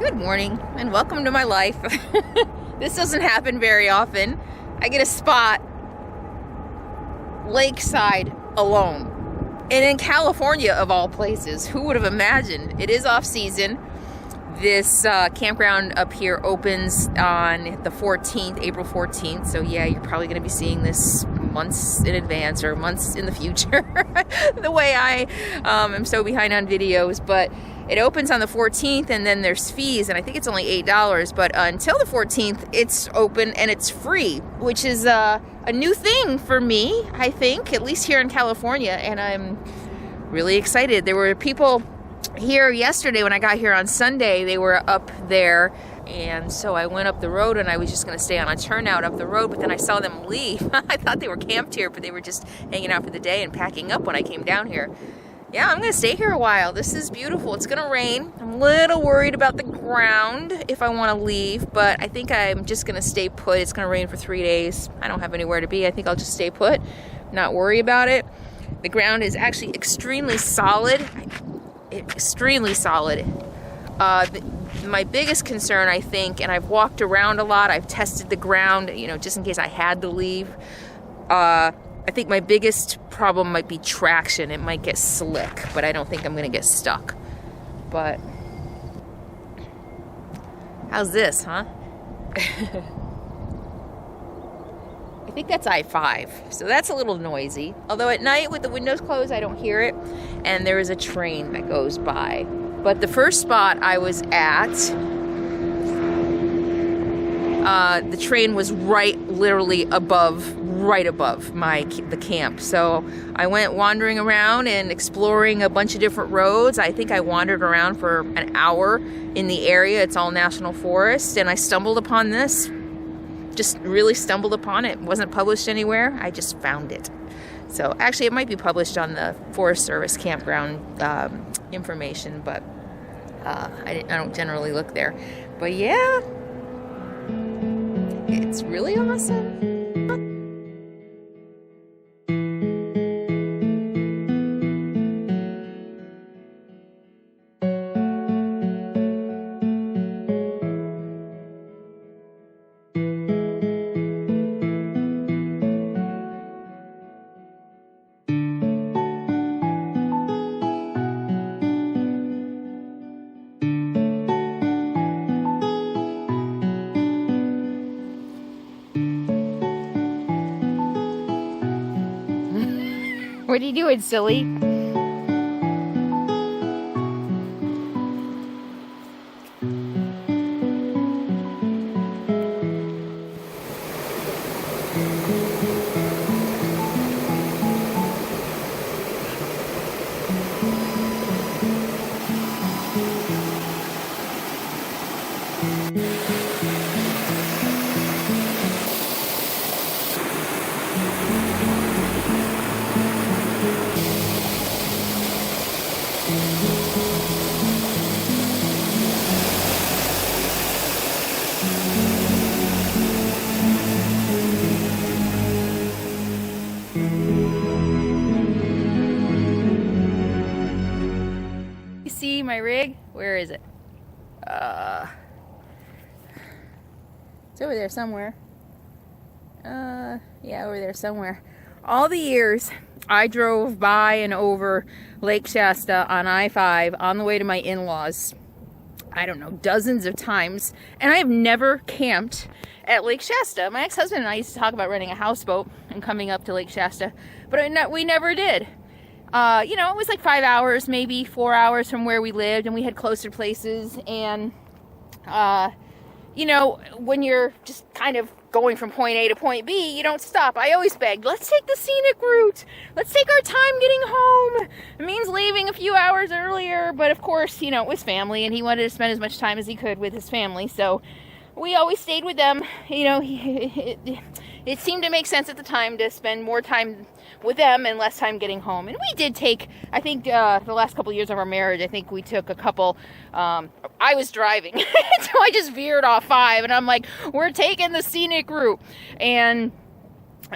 Good morning and welcome to my life. This doesn't happen very often. I get a spot lakeside alone. And in California, of all places, who would have imagined? It is off season. This campground up here opens on the 14th, April 14th. So yeah, you're probably going to be seeing this months in advance or months in the future. The way I am so behind on videos. But it opens on the 14th and then there's fees. And I think it's only $8. But until the 14th, it's open and it's free, which is a new thing for me, I think, at least here in California. And I'm really excited. There were people here yesterday when I got here on Sunday. They were up there, and so I went up the road and I was just going to stay on a turnout up the road, but then I saw them leave. I thought they were camped here, but they were just hanging out for the day and packing up when I came down here. Yeah, I'm going to stay here a while. This is beautiful. It's going to rain. I'm a little worried about the ground if I want to leave, but I think I'm just going to stay put. It's going to rain for 3 days. I don't have anywhere to be. I think I'll just stay put, not worry about it. The ground is actually extremely solid. Extremely solid. My biggest concern, I think, and I've walked around a lot, I've tested the ground, you know, just in case I had to leave. I think my biggest problem might be traction. It might get slick, but I don't think I'm going to get stuck. But how's this, huh? I think that's I-5, so that's a little noisy. Although at night with the windows closed, I don't hear it. And there is a train that goes by. But the first spot I was at, the train was literally right above the camp. So I went wandering around and exploring a bunch of different roads. I think I wandered around for an hour in the area. It's all national forest, and I stumbled upon this. Just really stumbled upon it. It wasn't published anywhere. I just found it. So actually it might be published on the Forest Service campground information, but I don't generally look there. But yeah, it's really awesome. What are you doing, silly? My rig? Where is it? It's over there somewhere. Yeah, over there somewhere. All the years I drove by and over Lake Shasta on I-5 on the way to my in-laws, I don't know, dozens of times, and I have never camped at Lake Shasta. My ex-husband and I used to talk about renting a houseboat and coming up to Lake Shasta, but we never did. You know, it was like 5 hours, maybe 4 hours from where we lived, and we had closer places. And, you know, when you're just kind of going from point A to point B, you don't stop. I always begged, let's take the scenic route. Let's take our time getting home. It means leaving a few hours earlier. But of course, you know, it was family, and he wanted to spend as much time as he could with his family. So we always stayed with them. You know, it seemed to make sense at the time to spend more time with them and less time getting home. And we did take, I think, the last couple of years of our marriage, I think we took a couple, I was driving, so I just veered off 5, and I'm like, we're taking the scenic route. And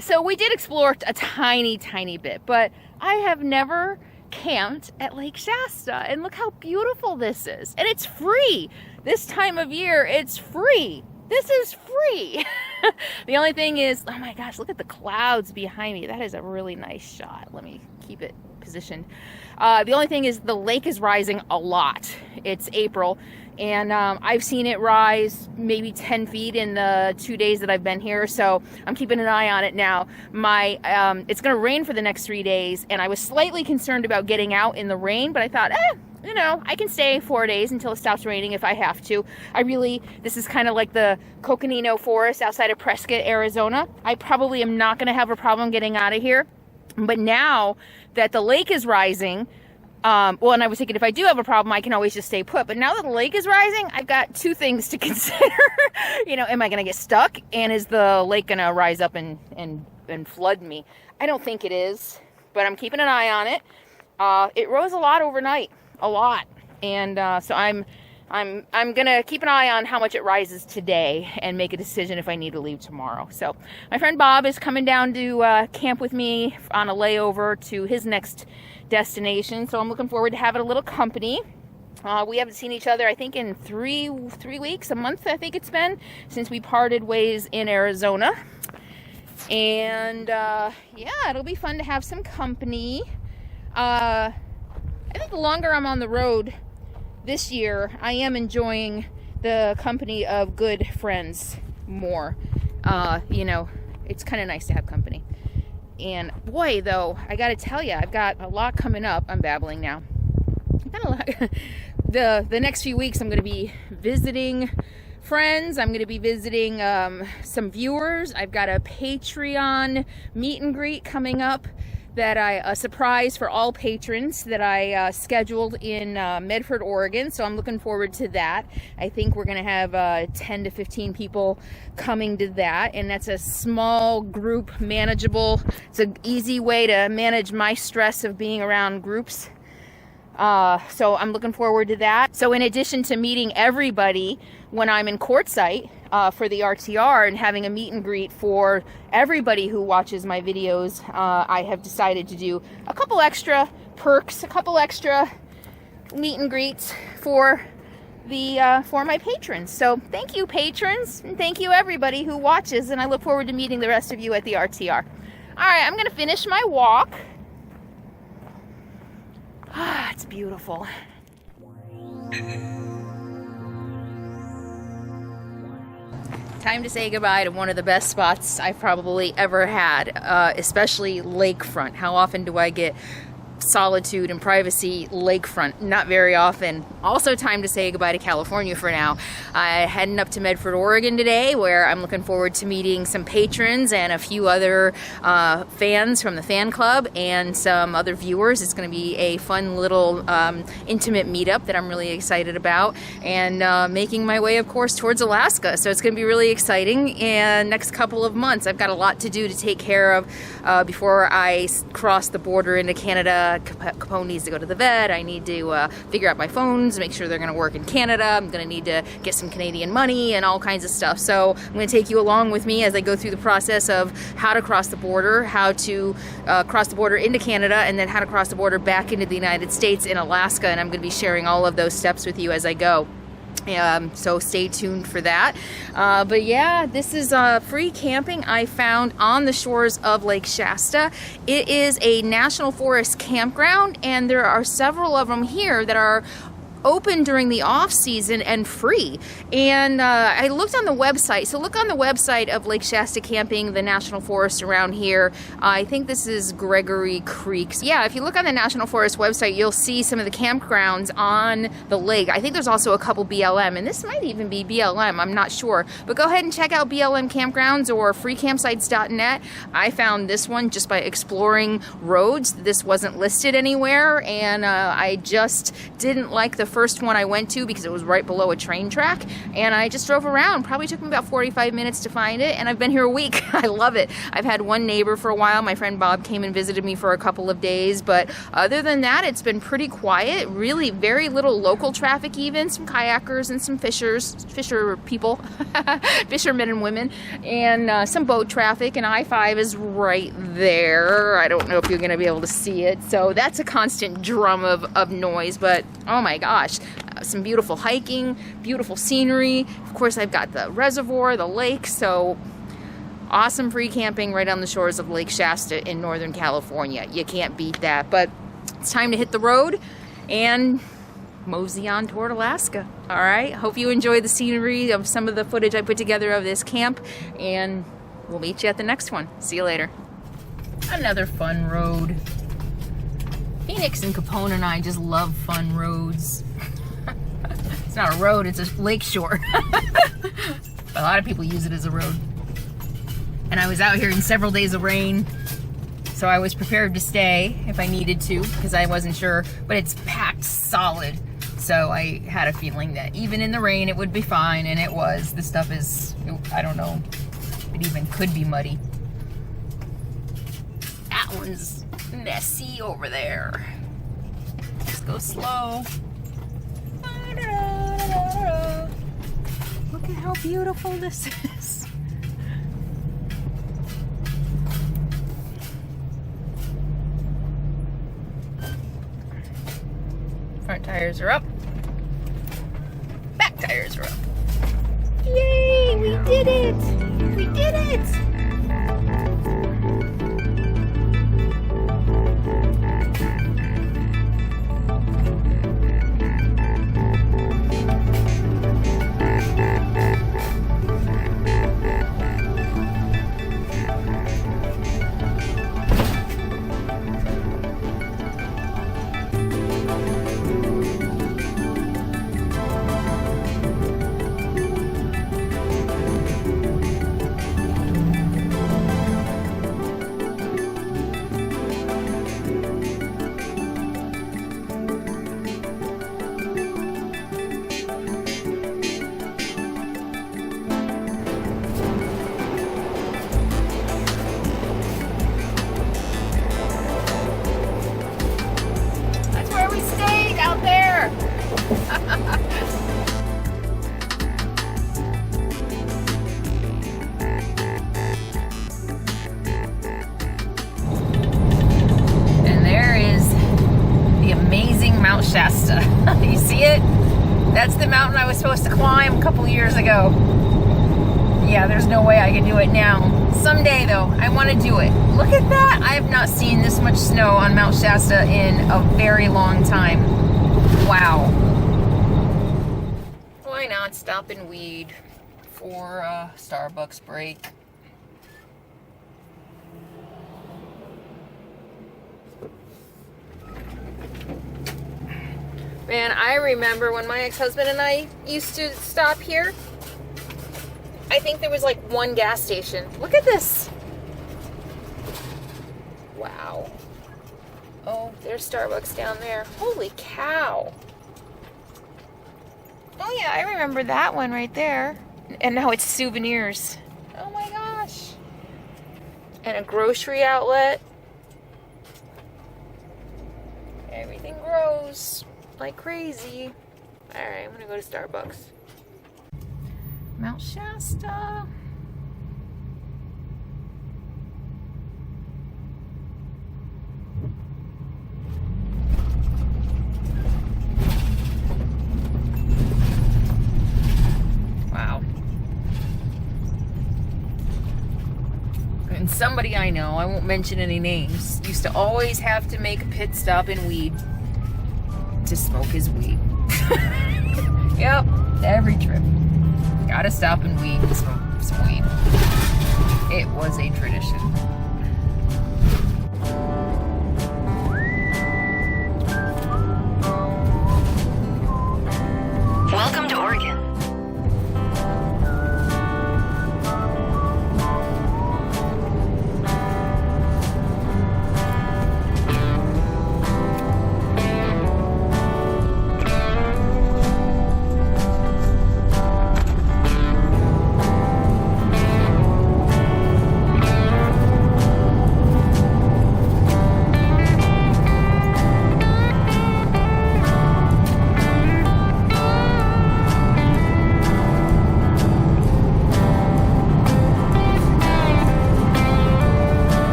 so we did explore a tiny bit, but I have never camped at Lake Shasta, and look how beautiful this is. And it's free. This time of year, it's free. This is free. The only thing is, oh my gosh, look at the clouds behind me. That is a really nice shot. Let me keep it positioned. The only thing is the lake is rising a lot. It's April, and I've seen it rise maybe 10 feet in the 2 days that I've been here, so I'm keeping an eye on it now. It's going to rain for the next 3 days, and I was slightly concerned about getting out in the rain, but I thought, you know, I can stay 4 days until it stops raining if I have to. This is kind of like the Coconino Forest outside of Prescott, Arizona. I probably am not going to have a problem getting out of here. But now that the lake is rising, and I was thinking if I do have a problem, I can always just stay put. But now that the lake is rising, I've got two things to consider. You know, am I going to get stuck? And is the lake going to rise up and flood me? I don't think it is, but I'm keeping an eye on it. It rose a lot overnight. A lot, and so I'm gonna keep an eye on how much it rises today and make a decision if I need to leave tomorrow. So my friend Bob is coming down to camp with me on a layover to his next destination, so I'm looking forward to having a little company. We haven't seen each other, I think, in three weeks, a month, I think it's been, since we parted ways in Arizona. And yeah, it'll be fun to have some company. I think the longer I'm on the road this year, I am enjoying the company of good friends more. You know, it's kind of nice to have company. And boy, though, I got to tell you, I've got a lot coming up. I'm babbling now. I've got a lot. The next few weeks, I'm going to be visiting friends. I'm going to be visiting some viewers. I've got a Patreon meet and greet coming up that a surprise for all patrons that I scheduled in Medford, Oregon. So I'm looking forward to that. I think we're going to have 10 to 15 people coming to that. And that's a small group, manageable. It's an easy way to manage my stress of being around groups. So I'm looking forward to that. So in addition to meeting everybody when I'm in quartzsite for the RTR and having a meet and greet for everybody who watches my videos, I have decided to do a couple extra perks, a couple extra meet and greets for my patrons. So thank you, patrons, and thank you everybody who watches, and I look forward to meeting the rest of you at the RTR. All right, I'm going to finish my walk. Ah, it's beautiful. Time to say goodbye to one of the best spots I've probably ever had, especially lakefront. How often do I get solitude and privacy lakefront? Not very often. Also time to say goodbye to California for now. I'm heading up to Medford, Oregon today, where I'm looking forward to meeting some patrons and a few other fans from the fan club and some other viewers. It's going to be a fun little intimate meetup that I'm really excited about, and making my way, of course, towards Alaska. So it's going to be really exciting. And next couple of months, I've got a lot to do to take care of before I cross the border into Canada. Capone needs to go to the vet. I need to figure out my phones, make sure they're going to work in Canada. I'm going to need to get some Canadian money and all kinds of stuff. So I'm going to take you along with me as I go through the process of how to cross the border, how to cross the border into Canada, and then how to cross the border back into the United States in Alaska. And I'm going to be sharing all of those steps with you as I go. So stay tuned for that. But yeah, this is free camping I found on the shores of Lake Shasta. It is a national forest campground, and there are several of them here that are open during the off season and free. And I looked on the website. So look on the website of Lake Shasta Camping, the national forest around here. I think this is Gregory Creek. Yeah, if you look on the National Forest website, you'll see some of the campgrounds on the lake. I think there's also a couple BLM, and this might even be BLM, I'm not sure. But go ahead and check out BLM campgrounds or freecampsites.net. I found this one just by exploring roads. This wasn't listed anywhere, and I just didn't like the first one I went to because it was right below a train track, and I just drove around. Probably took me about 45 minutes to find it, and I've been here a week. I love it. I've had one neighbor for a while. My friend Bob came and visited me for a couple of days, but other than that, it's been pretty quiet. Really very little local traffic even. Some kayakers and some fisher people, fishermen and women, and some boat traffic, and I-5 is right there. I don't know if you're going to be able to see it, so that's a constant drum of noise, but oh my gosh, some beautiful hiking, beautiful scenery. Of course, I've got the reservoir, the lake, so awesome free camping right on the shores of Lake Shasta in Northern California. You can't beat that, but it's time to hit the road and mosey on toward Alaska. All right, hope you enjoy the scenery of some of the footage I put together of this camp, and we'll meet you at the next one. See you later. Another fun road. Phoenix and Capone and I just love fun roads. It's not a road, it's a lake shore. But a lot of people use it as a road. And I was out here in several days of rain, so I was prepared to stay if I needed to, because I wasn't sure, but it's packed solid. So I had a feeling that even in the rain it would be fine, and it was. This stuff is, I don't know, it even could be muddy. That one's messy over there. Just go slow. Look at how beautiful this is. Front tires are up. Back tires are up. Yay! We did it! We did it! Shasta. You see it? That's the mountain I was supposed to climb a couple years ago. Yeah, there's no way I can do it now. Someday though, I want to do it. Look at that! I have not seen this much snow on Mount Shasta in a very long time. Wow. Why not stop and weed for a Starbucks break? Man, I remember when my ex-husband and I used to stop here. I think there was like one gas station. Look at this. Wow. Oh, there's Starbucks down there. Holy cow. Oh yeah, I remember that one right there. And now it's souvenirs. Oh my gosh. And a grocery outlet. Everything grows like crazy. Alright, I'm gonna go to Starbucks. Mount Shasta. Wow. And somebody I know, I won't mention any names, used to always have to make a pit stop in weed to smoke his weed. Yep, every trip. Gotta stop and weed and smoke some weed. It was a tradition.